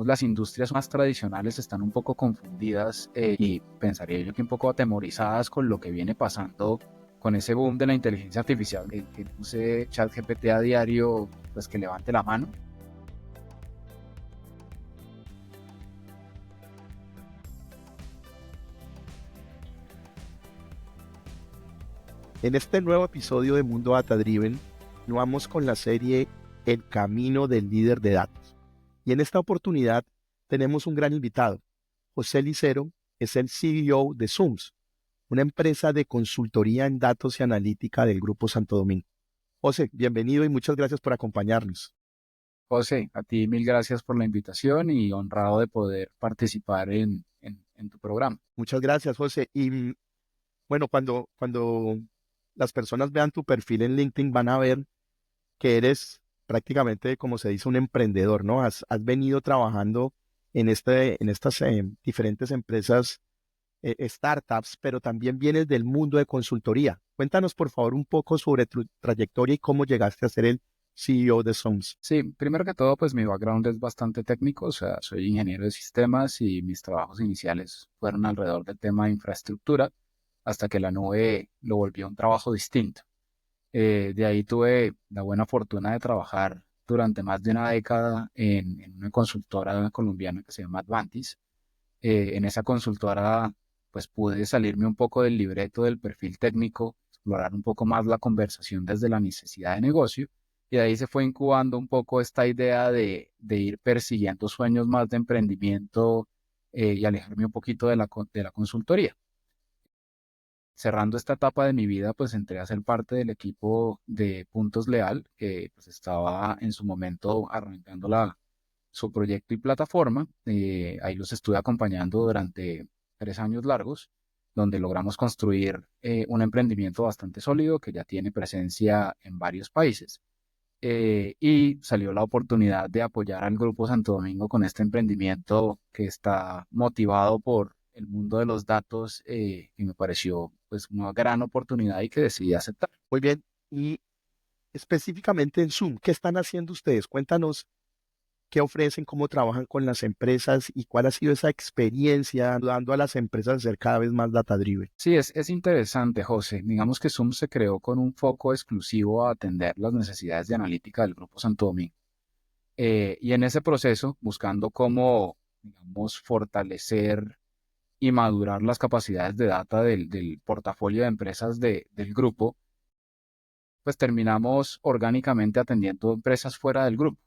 las industrias más tradicionales están un poco confundidas y pensaría yo que un poco atemorizadas con lo que viene pasando con ese boom de la inteligencia artificial. El que use ChatGPT a diario, pues que levante la mano. En este nuevo episodio de Mundo Data Driven, nos vamos con la serie El Camino del Líder de Datos. Y en esta oportunidad tenemos un gran invitado. José Licero es el CEO de Zooms, una empresa de consultoría en datos y analítica del Grupo Santo Domingo. José, bienvenido y muchas gracias por acompañarnos. José, a ti mil gracias por la invitación y honrado de poder participar en tu programa. Muchas gracias, José. Y bueno, cuando las personas vean tu perfil en LinkedIn van a ver que eres prácticamente, como se dice, un emprendedor, ¿no? Has venido trabajando en estas diferentes empresas, startups, pero también vienes del mundo de consultoría. Cuéntanos, por favor, un poco sobre tu trayectoria y cómo llegaste a ser el CEO de Sons. Sí, primero que todo, pues mi background es bastante técnico, o sea, soy ingeniero de sistemas y mis trabajos iniciales fueron alrededor del tema de infraestructura, hasta que la nube lo volvió un trabajo distinto. De ahí tuve la buena fortuna de trabajar durante más de una década en una consultora colombiana que se llama Advantis. En esa consultora, pues pude salirme un poco del libreto del perfil técnico, explorar un poco más la conversación desde la necesidad de negocio, y de ahí se fue incubando un poco esta idea de ir persiguiendo sueños más de emprendimiento y alejarme un poquito de la consultoría. Cerrando esta etapa de mi vida, pues entré a ser parte del equipo de Puntos Leal, que pues estaba en su momento arrancando su proyecto y plataforma. Ahí los estuve acompañando durante 3 años largos, donde logramos construir un emprendimiento bastante sólido que ya tiene presencia en varios países. Y salió la oportunidad de apoyar al Grupo Santo Domingo con este emprendimiento que está motivado por el mundo de los datos, y me pareció pues una gran oportunidad y que decidí aceptar. Muy bien. Y específicamente en Zoom, ¿qué están haciendo ustedes? Cuéntanos qué ofrecen, cómo trabajan con las empresas y cuál ha sido esa experiencia ayudando a las empresas a ser cada vez más data driven. Sí, es interesante, José. Digamos que Zoom se creó con un foco exclusivo a atender las necesidades de analítica del Grupo Santo Domingo. Y en ese proceso, buscando cómo, digamos, fortalecer y madurar las capacidades de data del portafolio de empresas del grupo, pues terminamos orgánicamente atendiendo empresas fuera del grupo.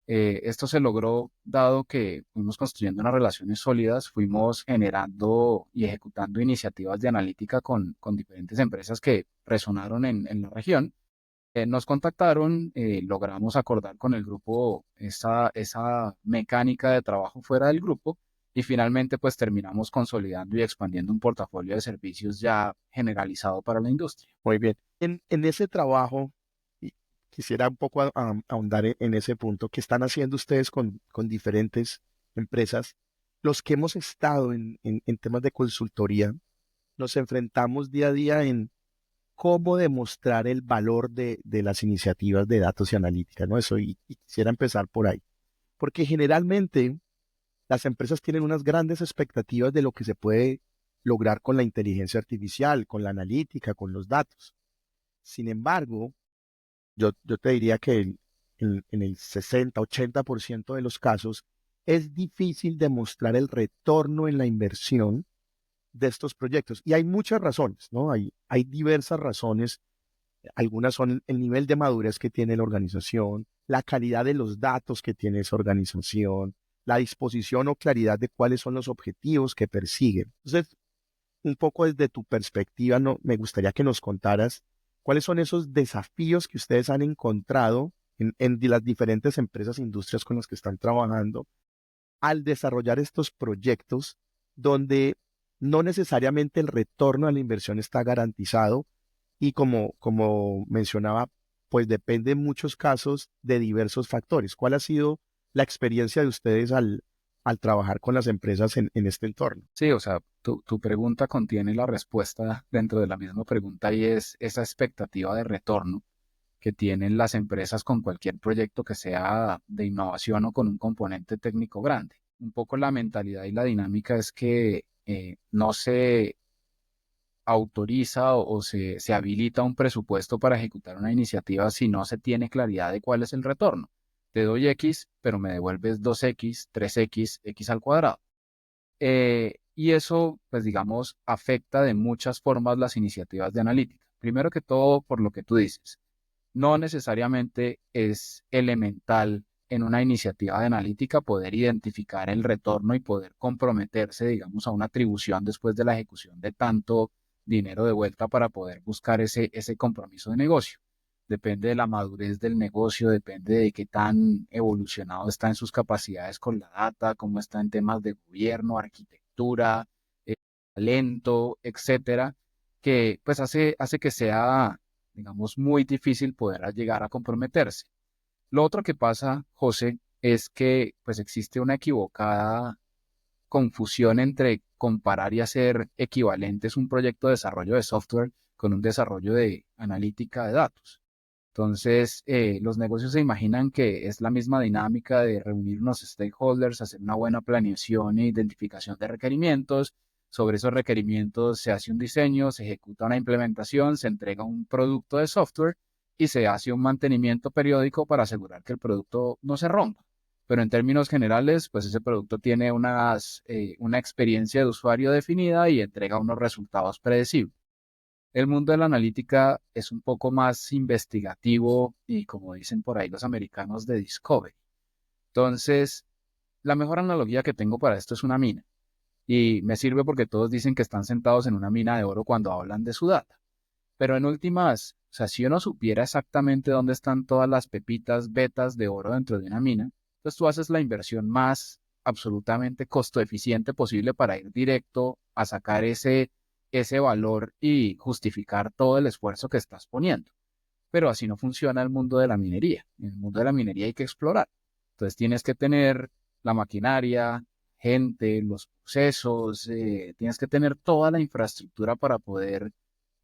Esto se logró dado que fuimos construyendo unas relaciones sólidas, fuimos generando y ejecutando iniciativas de analítica con diferentes empresas que resonaron en la región. Nos contactaron, logramos acordar con el grupo esa mecánica de trabajo fuera del grupo y finalmente pues terminamos consolidando y expandiendo un portafolio de servicios ya generalizado para la industria. Muy bien. En ese trabajo, y quisiera un poco ahondar en ese punto, que están haciendo ustedes con diferentes empresas. Los que hemos estado en temas de consultoría, nos enfrentamos día a día en cómo demostrar el valor de las iniciativas de datos y analítica, ¿no? Eso, y quisiera empezar por ahí. Porque generalmente las empresas tienen unas grandes expectativas de lo que se puede lograr con la inteligencia artificial, con la analítica, con los datos. Sin embargo, yo te diría que en el 60-80% de los casos es difícil demostrar el retorno en la inversión de estos proyectos. Y hay muchas razones, ¿no? Hay diversas razones. Algunas son el nivel de madurez que tiene la organización, la calidad de los datos que tiene esa organización, la disposición o claridad de cuáles son los objetivos que persiguen. Entonces, un poco desde tu perspectiva, no, me gustaría que nos contaras cuáles son esos desafíos que ustedes han encontrado en las diferentes empresas, industrias con las que están trabajando al desarrollar estos proyectos donde no necesariamente el retorno a la inversión está garantizado y como mencionaba, pues depende en muchos casos de diversos factores. ¿Cuál ha sido la experiencia de ustedes al trabajar con las empresas en este entorno? Sí, o sea, tu pregunta contiene la respuesta dentro de la misma pregunta y es esa expectativa de retorno que tienen las empresas con cualquier proyecto que sea de innovación o con un componente técnico grande. Un poco la mentalidad y la dinámica es que no se autoriza o se habilita un presupuesto para ejecutar una iniciativa si no se tiene claridad de cuál es el retorno. Te doy X, pero me devuelves 2X, 3X, X al cuadrado. Y eso, pues digamos, afecta de muchas formas las iniciativas de analítica. Primero que todo, por lo que tú dices, no necesariamente es elemental en una iniciativa de analítica poder identificar el retorno y poder comprometerse, digamos, a una atribución después de la ejecución de tanto dinero de vuelta para poder buscar ese compromiso de negocio. Depende de la madurez del negocio, depende de qué tan evolucionado está en sus capacidades con la data, cómo está en temas de gobierno, arquitectura, eh, talento, etcétera, que pues hace que sea, digamos, muy difícil poder llegar a comprometerse. Lo otro que pasa, José, es que pues existe una equivocada confusión entre comparar y hacer equivalentes un proyecto de desarrollo de software con un desarrollo de analítica de datos. Entonces, los negocios se imaginan que es la misma dinámica de reunir unos stakeholders, hacer una buena planeación e identificación de requerimientos. Sobre esos requerimientos se hace un diseño, se ejecuta una implementación, se entrega un producto de software y se hace un mantenimiento periódico para asegurar que el producto no se rompa. Pero en términos generales, pues ese producto tiene una experiencia de usuario definida y entrega unos resultados predecibles. El mundo de la analítica es un poco más investigativo y, como dicen por ahí los americanos, de discovery. Entonces, la mejor analogía que tengo para esto es una mina. Y me sirve porque todos dicen que están sentados en una mina de oro cuando hablan de su data. Pero en últimas, o sea, si uno supiera exactamente dónde están todas las pepitas, vetas de oro dentro de una mina, pues tú haces la inversión más absolutamente costo eficiente posible para ir directo a sacar ese valor y justificar todo el esfuerzo que estás poniendo. Pero así no funciona el mundo de la minería. En el mundo de la minería hay que explorar. Entonces tienes que tener la maquinaria, gente, los procesos, tienes que tener toda la infraestructura para poder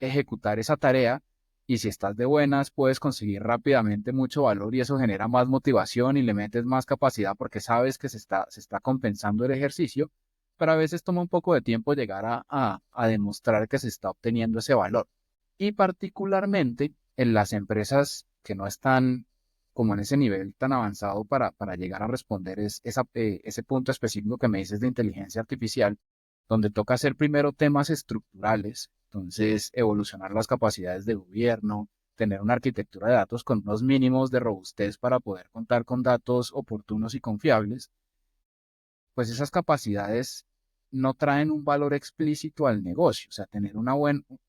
ejecutar esa tarea. Y si estás de buenas, puedes conseguir rápidamente mucho valor y eso genera más motivación y le metes más capacidad porque sabes que se está compensando el ejercicio, pero a veces toma un poco de tiempo llegar a demostrar que se está obteniendo ese valor. Y particularmente en las empresas que no están como en ese nivel tan avanzado para llegar a responder ese punto específico que me dices de inteligencia artificial, donde toca hacer primero temas estructurales, entonces evolucionar las capacidades de gobierno, tener una arquitectura de datos con unos mínimos de robustez para poder contar con datos oportunos y confiables, pues esas capacidades no traen un valor explícito al negocio, o sea, tener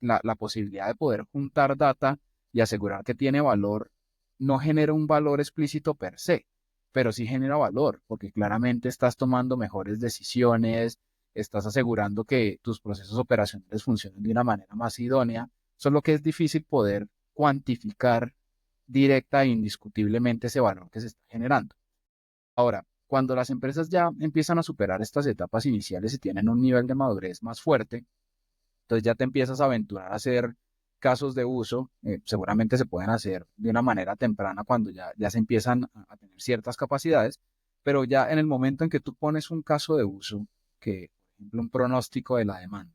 la posibilidad de poder juntar data y asegurar que tiene valor no genera un valor explícito per se, pero sí genera valor, porque claramente estás tomando mejores decisiones, estás asegurando que tus procesos operacionales funcionen de una manera más idónea, solo que es difícil poder cuantificar directa e indiscutiblemente ese valor que se está generando. Ahora, cuando las empresas ya empiezan a superar estas etapas iniciales y tienen un nivel de madurez más fuerte, entonces ya te empiezas a aventurar a hacer casos de uso, seguramente se pueden hacer de una manera temprana cuando ya se empiezan a tener ciertas capacidades, pero ya en el momento en que tú pones un caso de uso, que por ejemplo un pronóstico de la demanda,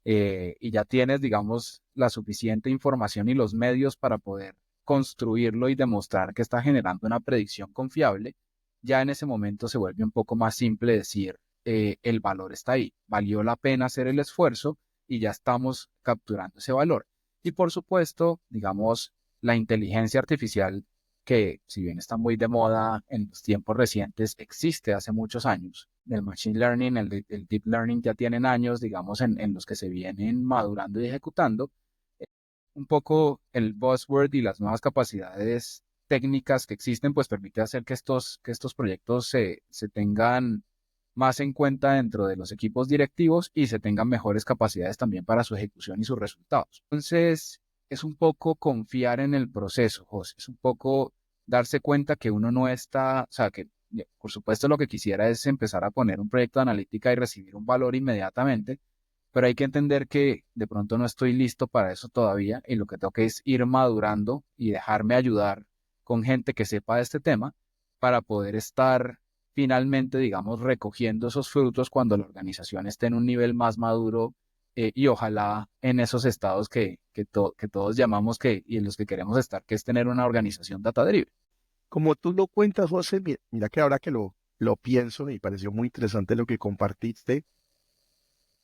y ya tienes, digamos, la suficiente información y los medios para poder construirlo y demostrar que está generando una predicción confiable, ya en ese momento se vuelve un poco más simple decir, el valor está ahí, valió la pena hacer el esfuerzo y ya estamos capturando ese valor. Y por supuesto, digamos, la inteligencia artificial, que si bien está muy de moda en los tiempos recientes, existe hace muchos años. El machine learning, el deep learning ya tienen años, digamos, en los que se vienen madurando y ejecutando. Un poco el buzzword y las nuevas capacidades técnicas que existen, pues permite hacer que estos proyectos se tengan más en cuenta dentro de los equipos directivos y se tengan mejores capacidades también para su ejecución y sus resultados. Entonces, es un poco confiar en el proceso, José, es un poco darse cuenta que uno no está, o sea, que por supuesto lo que quisiera es empezar a poner un proyecto de analítica y recibir un valor inmediatamente, pero hay que entender que de pronto no estoy listo para eso todavía y lo que tengo que es ir madurando y dejarme ayudar con gente que sepa de este tema para poder estar finalmente, digamos, recogiendo esos frutos cuando la organización esté en un nivel más maduro y ojalá en esos estados que todos llamamos y en los que queremos estar, que es tener una organización data-driven. Como tú lo cuentas, José, mira que ahora que lo pienso, me pareció muy interesante lo que compartiste,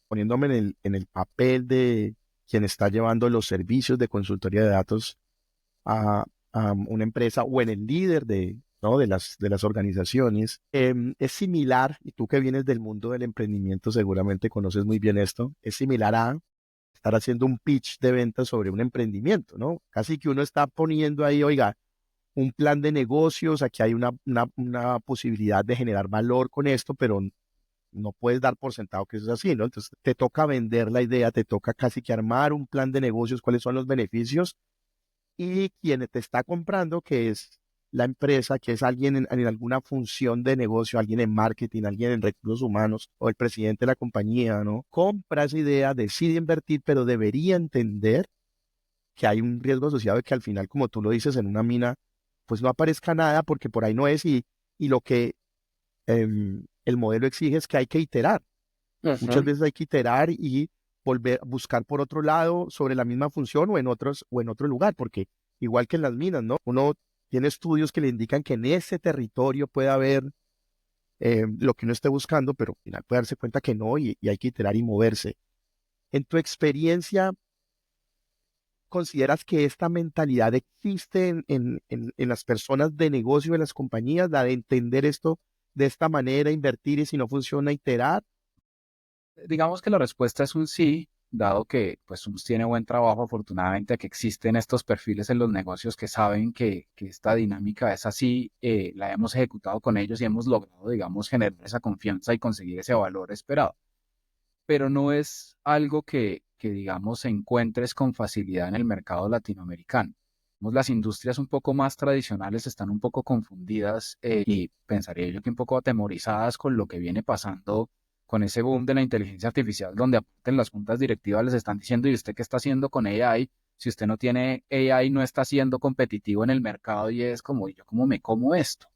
poniéndome en el papel de quien está llevando los servicios de consultoría de datos a una empresa o en el líder ¿no? de las organizaciones. Es similar, y tú que vienes del mundo del emprendimiento seguramente conoces muy bien esto, es similar a estar haciendo un pitch de venta sobre un emprendimiento, ¿no? Casi que uno está poniendo ahí, oiga, un plan de negocios, aquí hay una posibilidad de generar valor con esto, pero no puedes dar por sentado que eso es así, ¿no? Entonces te toca vender la idea, te toca casi que armar un plan de negocios, cuáles son los beneficios y quien te está comprando, que es la empresa, que es alguien en alguna función de negocio, alguien en marketing, alguien en recursos humanos o el presidente de la compañía, ¿no? Compra esa idea, decide invertir, pero debería entender que hay un riesgo asociado de que al final, como tú lo dices, en una mina, pues no aparezca nada porque por ahí no es y lo que el modelo exige es que hay que iterar. Muchas Ujú. veces hay que iterar y volver a buscar por otro lado sobre la misma función o en otros o en otro lugar, porque igual que en las minas, ¿no? Uno tiene estudios que le indican que en ese territorio puede haber lo que uno esté buscando, pero al final puede darse cuenta que no y hay que iterar y moverse. En tu experiencia, ¿consideras que esta mentalidad existe en las personas de negocio, en las compañías, la de entender esto de esta manera, invertir y si no funciona, iterar? Digamos que la respuesta es un sí, dado que pues Sums tiene buen trabajo, afortunadamente que existen estos perfiles en los negocios que saben que esta dinámica es así, la hemos ejecutado con ellos y hemos logrado, digamos, generar esa confianza y conseguir ese valor esperado. Pero no es algo digamos, encuentres con facilidad en el mercado latinoamericano. Digamos, las industrias un poco más tradicionales están un poco confundidas y pensaría yo que un poco atemorizadas con lo que viene pasando con ese boom de la inteligencia artificial, donde aparte en las juntas directivas les están diciendo, ¿y usted qué está haciendo con AI? Si usted no tiene AI, no está siendo competitivo en el mercado y es como, ¿y yo cómo me como esto?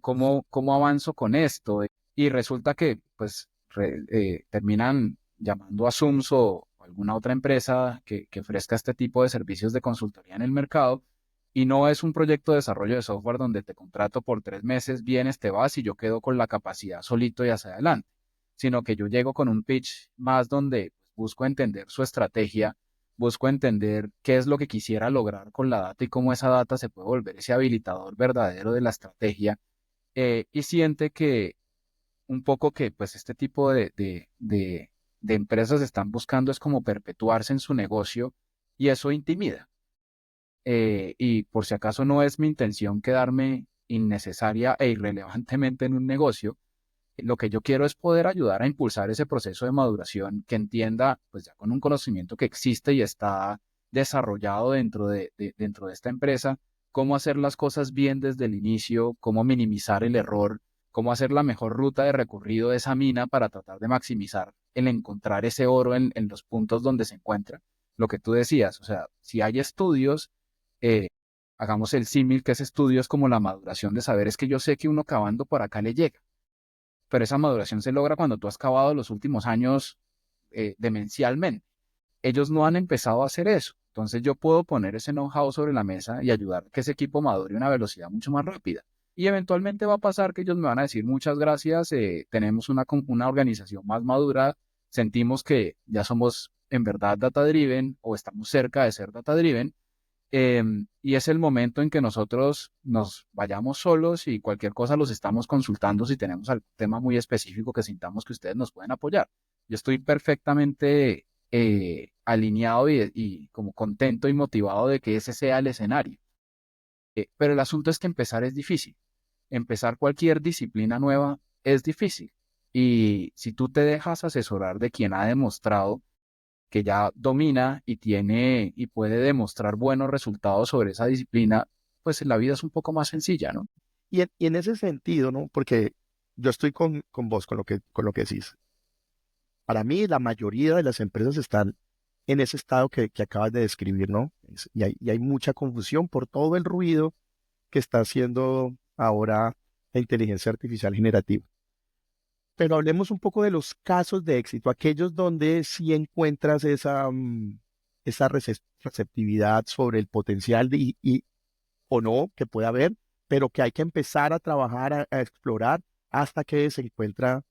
¿Cómo avanzo con esto? Y resulta que, pues, terminan llamando a Sums o alguna otra empresa que ofrezca este tipo de servicios de consultoría en el mercado. Y no es un proyecto de desarrollo de software donde te contrato por 3 meses, vienes, te vas y yo quedo con la capacidad solito y hacia adelante, sino que yo llego con un pitch más donde busco entender su estrategia, busco entender qué es lo que quisiera lograr con la data y cómo esa data se puede volver ese habilitador verdadero de la estrategia y siente que un poco que pues este tipo de empresas están buscando es como perpetuarse en su negocio y eso intimida. Y por si acaso no es mi intención quedarme innecesaria e irrelevantemente en un negocio, lo que yo quiero es poder ayudar a impulsar ese proceso de maduración que entienda, pues ya con un conocimiento que existe y está desarrollado dentro de esta empresa, cómo hacer las cosas bien desde el inicio, cómo minimizar el error, cómo hacer la mejor ruta de recorrido de esa mina para tratar de maximizar el encontrar ese oro en los puntos donde se encuentra. Lo que tú decías, o sea, si hay estudios, eh, hagamos el símil que ese estudio es como la maduración de saber, es que yo sé que uno cavando por acá le llega, pero esa maduración se logra cuando tú has cavado los últimos años demencialmente. Ellos no han empezado a hacer eso. Entonces yo puedo poner ese know-how sobre la mesa y ayudar a que ese equipo madure a una velocidad mucho más rápida. Y eventualmente va a pasar que ellos me van a decir muchas gracias, tenemos una organización más madura, sentimos que ya somos en verdad data driven o estamos cerca de ser data driven y es el momento en que nosotros nos vayamos solos y cualquier cosa los estamos consultando si tenemos algún tema muy específico que sintamos que ustedes nos pueden apoyar. Yo estoy perfectamente alineado y como contento y motivado de que ese sea el escenario. Pero el asunto es que empezar es difícil. Empezar cualquier disciplina nueva es difícil. Y si tú te dejas asesorar de quien ha demostrado que ya domina y tiene y puede demostrar buenos resultados sobre esa disciplina, pues la vida es un poco más sencilla, ¿no? Y en ese sentido, ¿no? Porque yo estoy con vos, con lo que decís. Para mí, la mayoría de las empresas están en ese estado que acabas de describir, ¿no? Y hay mucha confusión por todo el ruido que está haciendo ahora la inteligencia artificial generativa. Pero hablemos un poco de los casos de éxito, aquellos donde sí encuentras esa receptividad sobre el potencial o no que puede haber, pero que hay que empezar a trabajar, a explorar hasta que se encuentra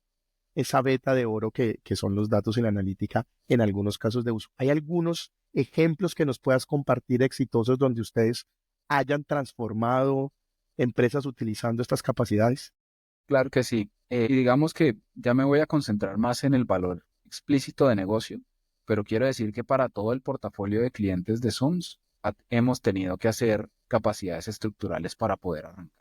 esa beta de oro que son los datos y la analítica en algunos casos de uso. ¿Hay algunos ejemplos que nos puedas compartir exitosos donde ustedes hayan transformado empresas utilizando estas capacidades? Claro que sí. Y digamos que ya me voy a concentrar más en el valor explícito de negocio, pero quiero decir que para todo el portafolio de clientes de Zooms hemos tenido que hacer capacidades estructurales para poder arrancar.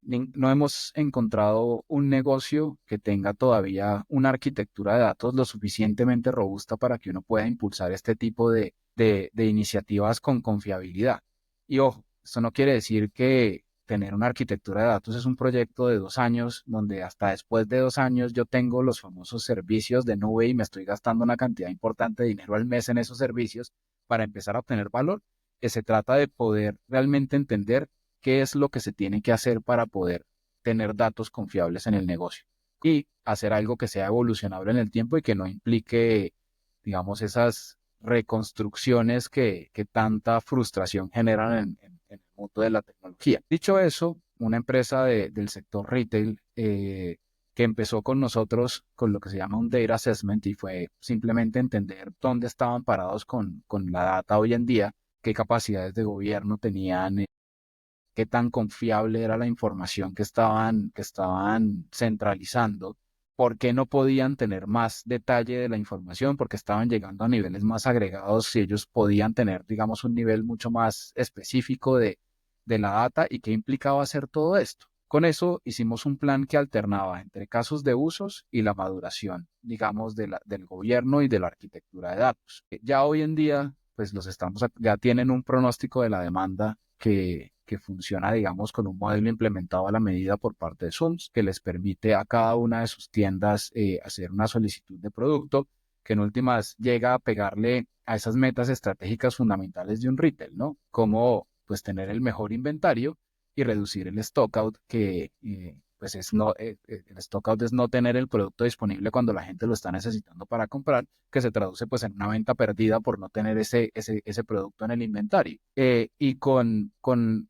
No hemos encontrado un negocio que tenga todavía una arquitectura de datos lo suficientemente robusta para que uno pueda impulsar este tipo de iniciativas con confiabilidad. Y ojo, esto no quiere decir que tener una arquitectura de datos es un proyecto de 2 años, donde hasta después de 2 años yo tengo los famosos servicios de nube y me estoy gastando una cantidad importante de dinero al mes en esos servicios para empezar a obtener valor. Que se trata de poder realmente entender qué es lo que se tiene que hacer para poder tener datos confiables en el negocio y hacer algo que sea evolucionable en el tiempo y que no implique, digamos, esas reconstrucciones que tanta frustración generan en el mundo de la tecnología. Dicho eso, una empresa del sector retail que empezó con nosotros con lo que se llama un data assessment y fue simplemente entender dónde estaban parados con la data hoy en día, qué capacidades de gobierno tenían, qué tan confiable era la información que estaban centralizando, por qué no podían tener más detalle de la información, porque estaban llegando a niveles más agregados y ellos podían tener, digamos, un nivel mucho más específico de la data y qué implicaba hacer todo esto. Con eso hicimos un plan que alternaba entre casos de usos y la maduración, digamos, del gobierno y de la arquitectura de datos. Ya hoy en día, pues ya tienen un pronóstico de la demanda que funciona, digamos, con un modelo implementado a la medida por parte de Zooms, que les permite a cada una de sus tiendas hacer una solicitud de producto, que en últimas llega a pegarle a esas metas estratégicas fundamentales de un retail, ¿no? Como pues tener el mejor inventario y reducir el stockout, que pues el stockout es no tener el producto disponible cuando la gente lo está necesitando para comprar, que se traduce pues en una venta perdida por no tener ese producto en el inventario. Y con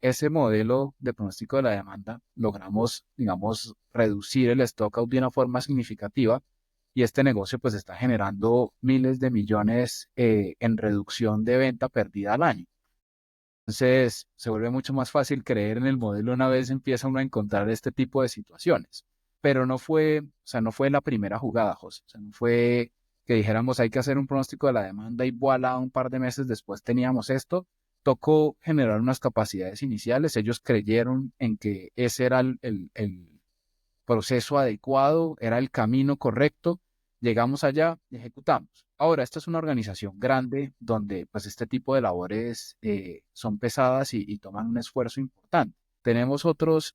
ese modelo de pronóstico de la demanda logramos, digamos, reducir el stockout de una forma significativa y este negocio pues está generando miles de millones en reducción de venta perdida al año. Entonces, se vuelve mucho más fácil creer en el modelo una vez empieza uno a encontrar este tipo de situaciones. Pero no fue la primera jugada, José. O sea, no fue que dijéramos hay que hacer un pronóstico de la demanda y voilà, un par de meses después teníamos esto. Tocó generar unas capacidades iniciales. Ellos creyeron en que ese era el proceso adecuado, era el camino correcto. Llegamos allá y ejecutamos. Ahora, esta es una organización grande donde pues este tipo de labores son pesadas y toman un esfuerzo importante. Tenemos otros,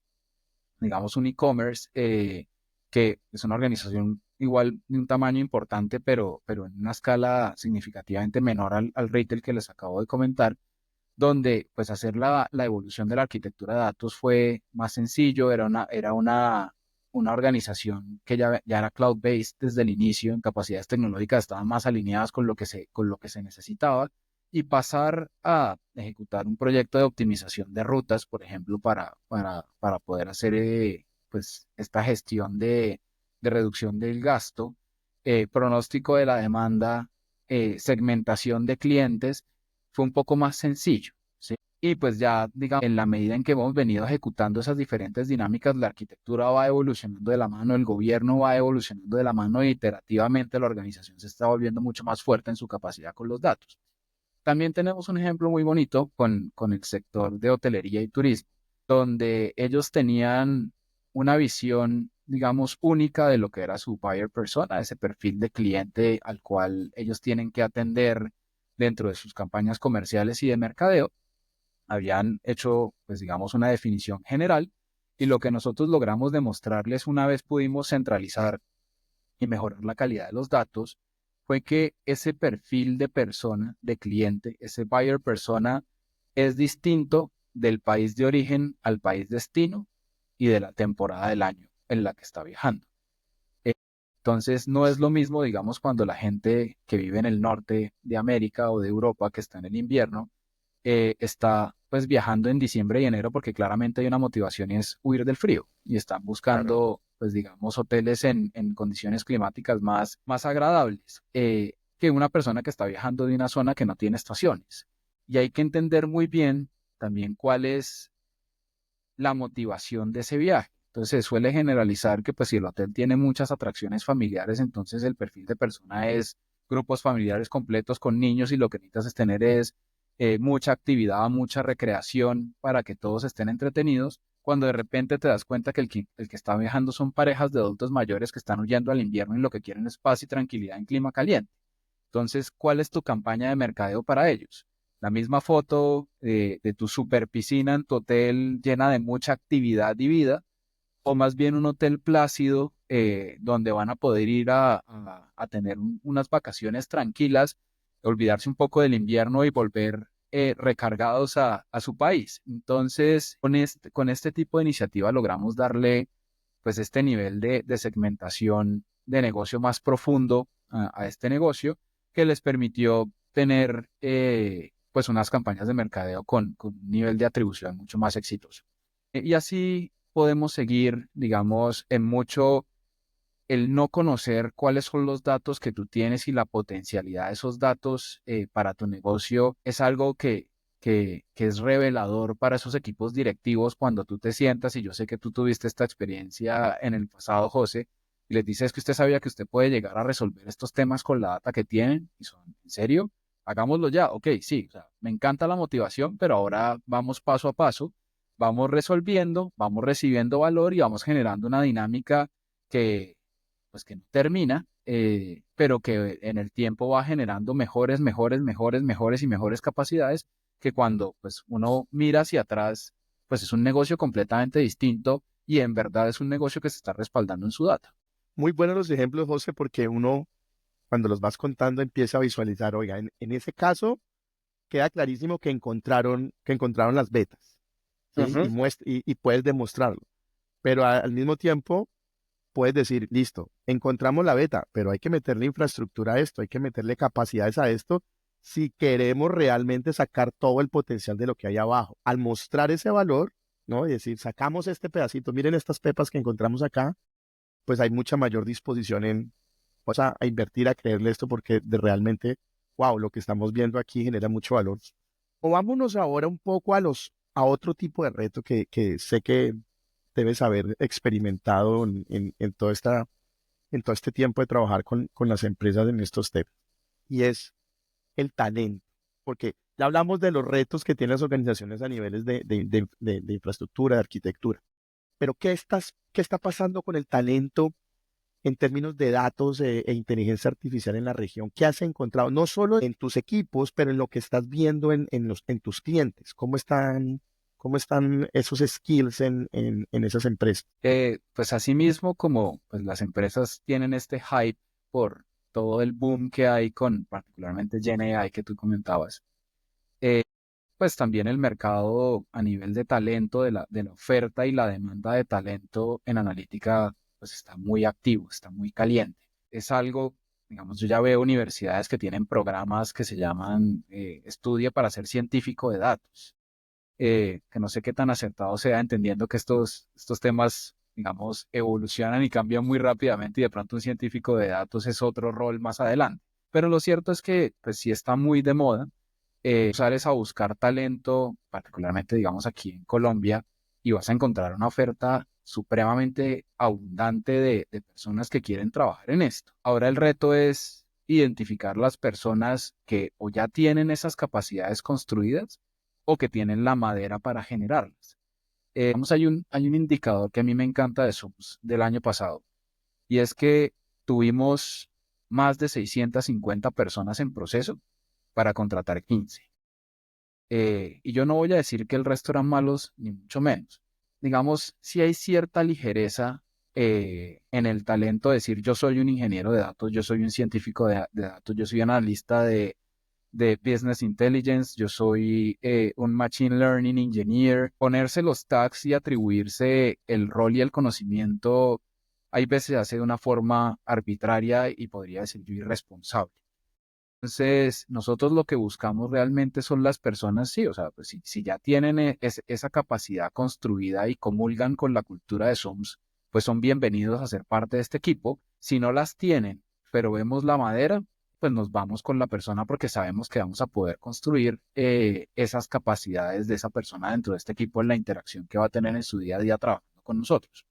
digamos, un e-commerce que es una organización igual de un tamaño importante, pero en una escala significativamente menor al retail que les acabo de comentar, donde pues hacer la evolución de la arquitectura de datos fue más sencillo, era una organización que ya era cloud-based desde el inicio, en capacidades tecnológicas estaban más alineadas con lo que se necesitaba, y pasar a ejecutar un proyecto de optimización de rutas, por ejemplo, para poder hacer pues esta gestión de reducción del gasto, pronóstico de la demanda, segmentación de clientes, fue un poco más sencillo, ¿sí? Y pues ya, digamos, en la medida en que hemos venido ejecutando esas diferentes dinámicas, la arquitectura va evolucionando de la mano, el gobierno va evolucionando de la mano y iterativamente la organización se está volviendo mucho más fuerte en su capacidad con los datos. También tenemos un ejemplo muy bonito con el sector de hotelería y turismo, donde ellos tenían una visión, digamos, única de lo que era su buyer persona, ese perfil de cliente al cual ellos tienen que atender dentro de sus campañas comerciales y de mercadeo. Habían hecho, pues, digamos, una definición general y lo que nosotros logramos demostrarles una vez pudimos centralizar y mejorar la calidad de los datos fue que ese perfil de persona, de cliente, ese buyer persona es distinto del país de origen al país destino y de la temporada del año en la que está viajando. Eh, Entonces, no es lo mismo, digamos, cuando la gente que vive en el norte de América o de Europa, que está en el invierno, está pues viajando en diciembre y enero porque claramente hay una motivación y es huir del frío y están Claro. buscando pues digamos hoteles en condiciones climáticas más agradables que una persona que está viajando de una zona que no tiene estaciones. Y hay que entender muy bien también cuál es la motivación de ese viaje. Entonces se suele generalizar que pues si el hotel tiene muchas atracciones familiares, entonces el perfil de persona es grupos familiares completos con niños y lo que necesitas es tener es mucha actividad, mucha recreación para que todos estén entretenidos, cuando de repente te das cuenta que el que está viajando son parejas de adultos mayores que están huyendo al invierno y lo que quieren es paz y tranquilidad en clima caliente. Entonces, ¿cuál es tu campaña de mercadeo para ellos? La misma foto de tu super piscina en tu hotel llena de mucha actividad y vida, o más bien un hotel plácido donde van a poder ir a tener unas vacaciones tranquilas, olvidarse un poco del invierno y volver recargados a su país. Entonces, con este tipo de iniciativa logramos darle pues este nivel de segmentación de negocio más profundo a este negocio que les permitió tener pues unas campañas de mercadeo con un nivel de atribución mucho más exitoso. Y así podemos seguir, digamos, en mucho el no conocer cuáles son los datos que tú tienes y la potencialidad de esos datos para tu negocio es algo que es revelador para esos equipos directivos cuando tú te sientas, y yo sé que tú tuviste esta experiencia en el pasado, José, y les dices que usted sabía que usted puede llegar a resolver estos temas con la data que tienen, y son, ¿en serio? Hagámoslo ya, ok, sí, o sea, me encanta la motivación, pero ahora vamos paso a paso, vamos resolviendo, vamos recibiendo valor y vamos generando una dinámica que pues que no termina, pero que en el tiempo va generando mejores y mejores capacidades que cuando pues uno mira hacia atrás, pues es un negocio completamente distinto y en verdad es un negocio que se está respaldando en su data. Muy buenos los ejemplos, José, porque uno, cuando los vas contando, empieza a visualizar, oiga, en ese caso queda clarísimo que encontraron las betas, ¿sí? Ujú. Y puedes demostrarlo. Pero al mismo tiempo puedes decir, listo, encontramos la beta, pero hay que meterle infraestructura a esto, hay que meterle capacidades a esto si queremos realmente sacar todo el potencial de lo que hay abajo. Al mostrar ese valor, ¿no? Y decir, sacamos este pedacito, miren estas pepas que encontramos acá, pues hay mucha mayor disposición en, o sea, a invertir, a creerle esto porque realmente, wow, lo que estamos viendo aquí genera mucho valor. O vámonos ahora un poco a otro tipo de reto que sé que debes haber experimentado en todo este tiempo de trabajar con las empresas en estos temas, y es el talento. Porque ya hablamos de los retos que tienen las organizaciones a niveles de infraestructura, de arquitectura, pero ¿qué está pasando con el talento en términos de datos e inteligencia artificial en la región? ¿Qué has encontrado? No solo en tus equipos, pero en lo que estás viendo en tus clientes. Cómo están esos skills en esas empresas? Pues asimismo, como pues, las empresas tienen este hype por todo el boom que hay con particularmente GenAI que tú comentabas, eh, pues también el mercado a nivel de talento, de la oferta y la demanda de talento en analítica, pues está muy activo, está muy caliente. Es algo, digamos, yo ya veo universidades que tienen programas que se llaman Estudia para ser científico de datos, que no sé qué tan acertado sea, entendiendo que estos temas, digamos, evolucionan y cambian muy rápidamente y de pronto un científico de datos es otro rol más adelante. Pero lo cierto es que, pues sí está muy de moda sales a buscar talento, particularmente digamos aquí en Colombia, y vas a encontrar una oferta supremamente abundante de personas que quieren trabajar en esto. Ahora el reto es identificar las personas que o ya tienen esas capacidades construidas o que tienen la madera para generarlas. Digamos, hay un indicador que a mí me encanta de SUMS del año pasado, y es que tuvimos más de 650 personas en proceso para contratar 15. Y yo no voy a decir que el resto eran malos, ni mucho menos. Digamos, si hay cierta ligereza en el talento decir yo soy un ingeniero de datos, yo soy un científico de datos, yo soy analista de Business Intelligence, yo soy un Machine Learning Engineer. Ponerse los tags y atribuirse el rol y el conocimiento, hay veces se hace de una forma arbitraria y podría decir yo irresponsable. Entonces, nosotros lo que buscamos realmente son las personas, sí, o sea, pues si ya tienen esa capacidad construida y comulgan con la cultura de SOMS, pues son bienvenidos a ser parte de este equipo. Si no las tienen, pero vemos la madera, pues nos vamos con la persona porque sabemos que vamos a poder construir esas capacidades de esa persona dentro de este equipo en la interacción que va a tener en su día a día trabajando con nosotros.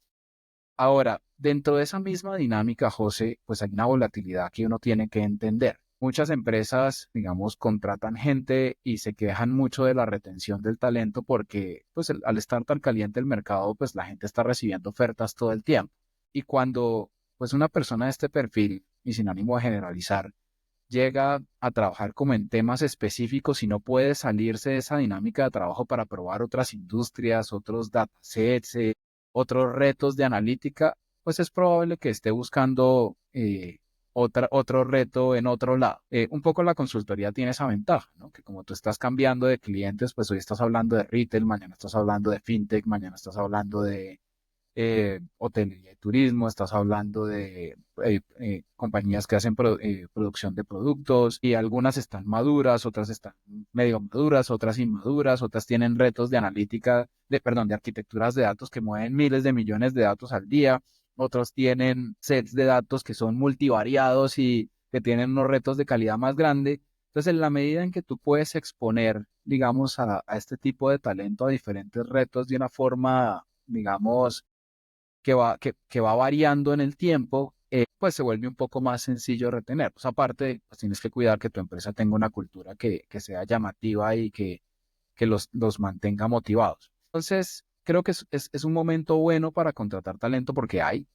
Ahora, dentro de esa misma dinámica, José, pues hay una volatilidad que uno tiene que entender. Muchas empresas, digamos, contratan gente y se quejan mucho de la retención del talento porque, pues, al estar tan caliente el mercado, pues la gente está recibiendo ofertas todo el tiempo. Y cuando, pues, una persona de este perfil, y sin ánimo de generalizar, llega a trabajar como en temas específicos y no puede salirse de esa dinámica de trabajo para probar otras industrias, otros datasets, otros retos de analítica, pues es probable que esté buscando otro reto en otro lado. Un poco la consultoría tiene esa ventaja, ¿no? Que como tú estás cambiando de clientes, pues hoy estás hablando de retail, mañana estás hablando de fintech, mañana estás hablando de hotelería y turismo, estás hablando de compañías que hacen producción de productos y algunas están maduras, otras están medio maduras, otras inmaduras, otras tienen retos de analítica, perdón, de arquitecturas de datos que mueven miles de millones de datos al día, otros tienen sets de datos que son multivariados y que tienen unos retos de calidad más grande. Entonces, en la medida en que tú puedes exponer, digamos, a este tipo de talento a diferentes retos de una forma, digamos, que va variando en el tiempo, pues se vuelve un poco más sencillo retener. Pues aparte, pues tienes que cuidar que tu empresa tenga una cultura que sea llamativa y que los mantenga motivados. Entonces, creo que es un momento bueno para contratar talento porque hay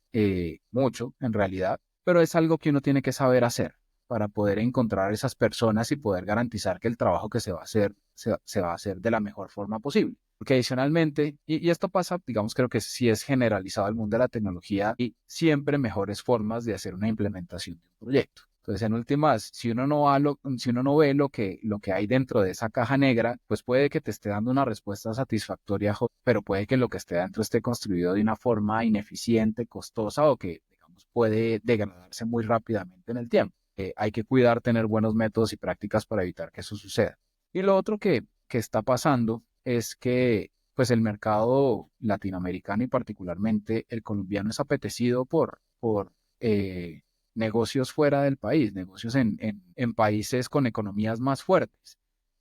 mucho en realidad, pero es algo que uno tiene que saber hacer para poder encontrar esas personas y poder garantizar que el trabajo que se va a hacer se va a hacer de la mejor forma posible. Porque adicionalmente, y esto pasa, digamos, creo que sí es generalizado el mundo de la tecnología y siempre mejores formas de hacer una implementación de un proyecto. Entonces, en últimas, si uno no ve lo que hay dentro de esa caja negra, pues puede que te esté dando una respuesta satisfactoria, pero puede que lo que esté dentro esté construido de una forma ineficiente, costosa o que, digamos, puede degradarse muy rápidamente en el tiempo. Hay que cuidar tener buenos métodos y prácticas para evitar que eso suceda. Y lo otro que está pasando es que pues el mercado latinoamericano y particularmente el colombiano es apetecido por negocios fuera del país, negocios en países con economías más fuertes,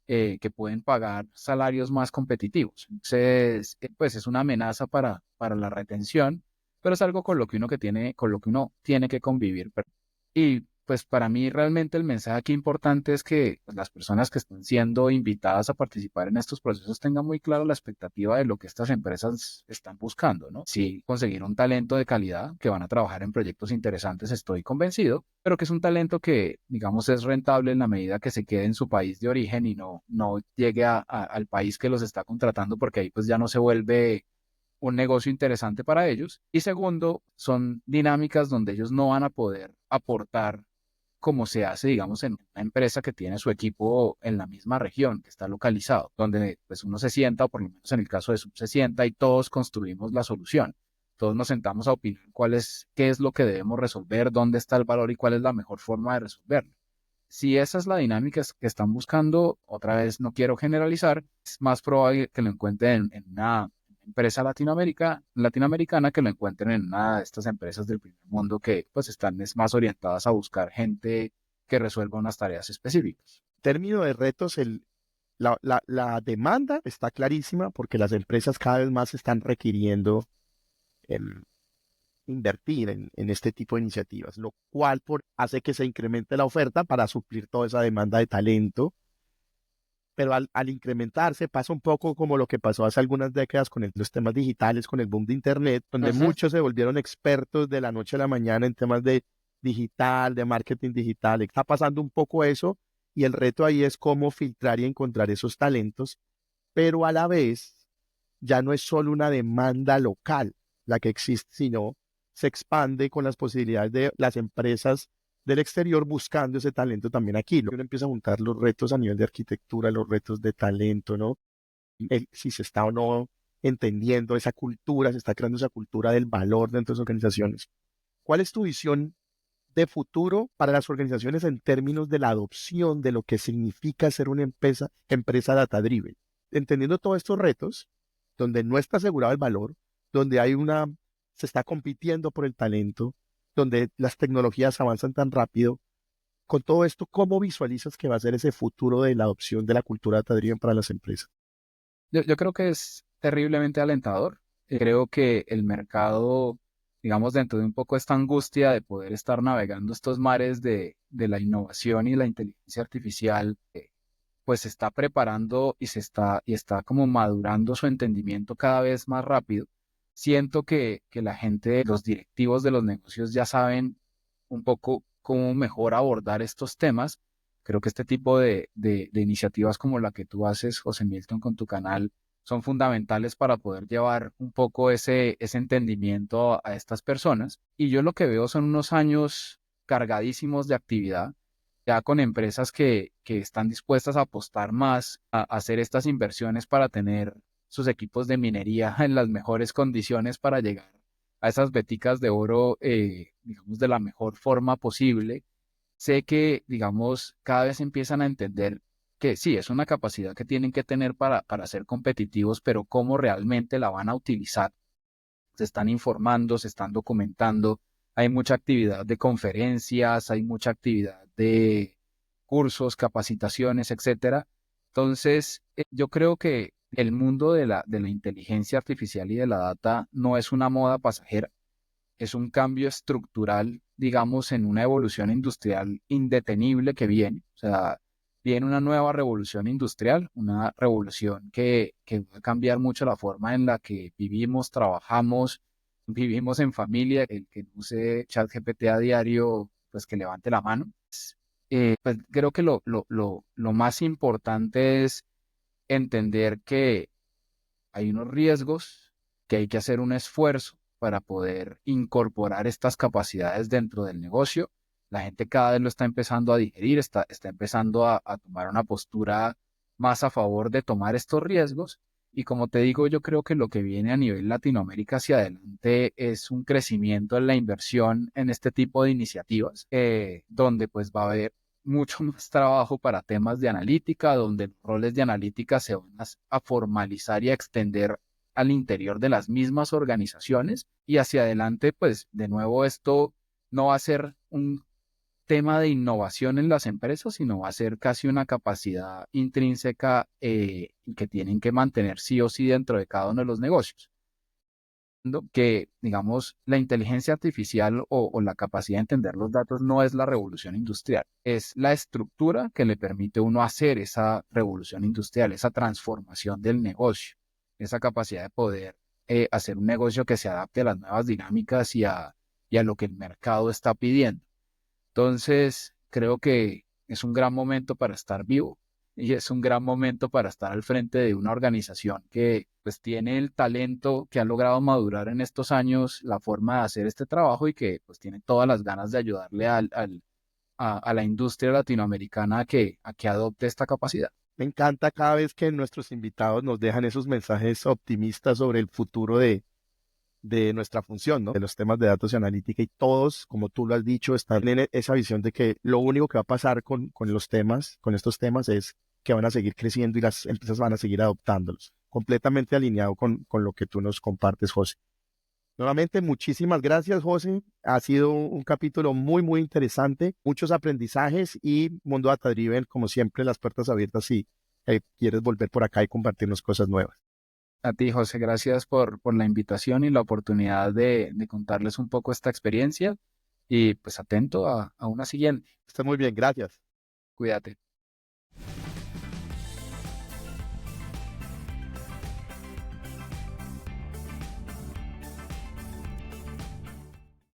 que pueden pagar salarios más competitivos. Entonces, pues es una amenaza para la retención, pero es algo con lo que uno tiene que convivir. Y pues para mí realmente el mensaje aquí importante es que pues, las personas que están siendo invitadas a participar en estos procesos tengan muy claro la expectativa de lo que estas empresas están buscando, ¿no? Si conseguir un talento de calidad que van a trabajar en proyectos interesantes, estoy convencido, pero que es un talento que, digamos, es rentable en la medida que se quede en su país de origen y no llegue al país que los está contratando, porque ahí pues ya no se vuelve un negocio interesante para ellos. Y segundo, son dinámicas donde ellos no van a poder aportar como se hace, digamos, en una empresa que tiene su equipo en la misma región, que está localizado, donde pues uno se sienta, o por lo menos en el caso de Sub se sienta y todos construimos la solución. Todos nos sentamos a opinar qué es lo que debemos resolver, dónde está el valor y cuál es la mejor forma de resolverlo. Si esa es la dinámica que están buscando, otra vez no quiero generalizar, es más probable que lo encuentren en una empresa latinoamericana que lo encuentren en una de estas empresas del primer mundo que pues están más orientadas a buscar gente que resuelva unas tareas específicas. En términos de retos, la demanda está clarísima porque las empresas cada vez más están requiriendo em, invertir en este tipo de iniciativas, lo cual hace que se incremente la oferta para suplir toda esa demanda de talento, pero al incrementarse pasa un poco como lo que pasó hace algunas décadas con los temas digitales, con el boom de Internet, donde Ujú. muchos se volvieron expertos de la noche a la mañana en temas de digital, de marketing digital. Está pasando un poco eso y el reto ahí es cómo filtrar y encontrar esos talentos, pero a la vez ya no es solo una demanda local la que existe, sino se expande con las posibilidades de las empresas del exterior buscando ese talento también aquí. Uno empieza a juntar los retos a nivel de arquitectura, los retos de talento, ¿no? Si se está o no entendiendo esa cultura, se está creando esa cultura del valor dentro de las organizaciones. ¿Cuál es tu visión de futuro para las organizaciones en términos de la adopción de lo que significa ser una empresa data driven? Entendiendo todos estos retos, donde no está asegurado el valor, donde se está compitiendo por el talento, donde las tecnologías avanzan tan rápido. Con todo esto, ¿cómo visualizas que va a ser ese futuro de la adopción de la cultura data driven para las empresas? Yo creo que es terriblemente alentador. Creo que el mercado, digamos, dentro de un poco esta angustia de poder estar navegando estos mares de la innovación y la inteligencia artificial, pues se está preparando y está como madurando su entendimiento cada vez más rápido. Siento que la gente, los directivos de los negocios ya saben un poco cómo mejor abordar estos temas. Creo que este tipo de iniciativas como la que tú haces, José Milton, con tu canal, son fundamentales para poder llevar un poco ese entendimiento a estas personas. Y yo lo que veo son unos años cargadísimos de actividad, ya con empresas que están dispuestas a apostar más a hacer estas inversiones para tener sus equipos de minería en las mejores condiciones para llegar a esas veticas de oro, digamos, de la mejor forma posible. Sé que, digamos, cada vez empiezan a entender que sí, es una capacidad que tienen que tener para ser competitivos, pero cómo realmente la van a utilizar. Se están informando, se están documentando, hay mucha actividad de conferencias, hay mucha actividad de cursos, capacitaciones, etcétera. Entonces, yo creo que el mundo de la inteligencia artificial y de la data no es una moda pasajera, es un cambio estructural, digamos, en una evolución industrial indetenible que viene. O sea, viene una nueva revolución industrial, una revolución que va a cambiar mucho la forma en la que vivimos, trabajamos, vivimos en familia. El que use ChatGPT a diario, pues que levante la mano. Pues creo que lo más importante es entender que hay unos riesgos, que hay que hacer un esfuerzo para poder incorporar estas capacidades dentro del negocio. La gente cada vez lo está empezando a digerir, está empezando a tomar una postura más a favor de tomar estos riesgos. Y como te digo, yo creo que lo que viene a nivel Latinoamérica hacia adelante es un crecimiento en la inversión en este tipo de iniciativas, donde pues va a haber mucho más trabajo para temas de analítica, donde los roles de analítica se van a formalizar y a extender al interior de las mismas organizaciones. Y hacia adelante, pues de nuevo esto no va a ser un tema de innovación en las empresas, sino va a ser casi una capacidad intrínseca, que tienen que mantener sí o sí dentro de cada uno de los negocios. Que, digamos, la inteligencia artificial o la capacidad de entender los datos no es la revolución industrial, es la estructura que le permite a uno hacer esa revolución industrial, esa transformación del negocio, esa capacidad de poder hacer un negocio que se adapte a las nuevas dinámicas y a lo que el mercado está pidiendo. Entonces, creo que es un gran momento para estar vivo y es un gran momento para estar al frente de una organización que pues tiene el talento, que ha logrado madurar en estos años la forma de hacer este trabajo y que pues tiene todas las ganas de ayudarle a la industria latinoamericana a que adopte esta capacidad. Me encanta cada vez que nuestros invitados nos dejan esos mensajes optimistas sobre el futuro de nuestra función, ¿no? De los temas de datos y analítica y todos, como tú lo has dicho, están en esa visión de que lo único que va a pasar con los temas, con estos temas, es que van a seguir creciendo y las empresas van a seguir adoptándolos. Completamente alineado con lo que tú nos compartes, José. Nuevamente, muchísimas gracias, José. Ha sido un capítulo muy, muy interesante, muchos aprendizajes y Mundo Data Driven, como siempre, las puertas abiertas si quieres volver por acá y compartirnos cosas nuevas. A ti, José, gracias por la invitación y la oportunidad de contarles un poco esta experiencia y pues atento a una siguiente. Está muy bien, gracias. Cuídate.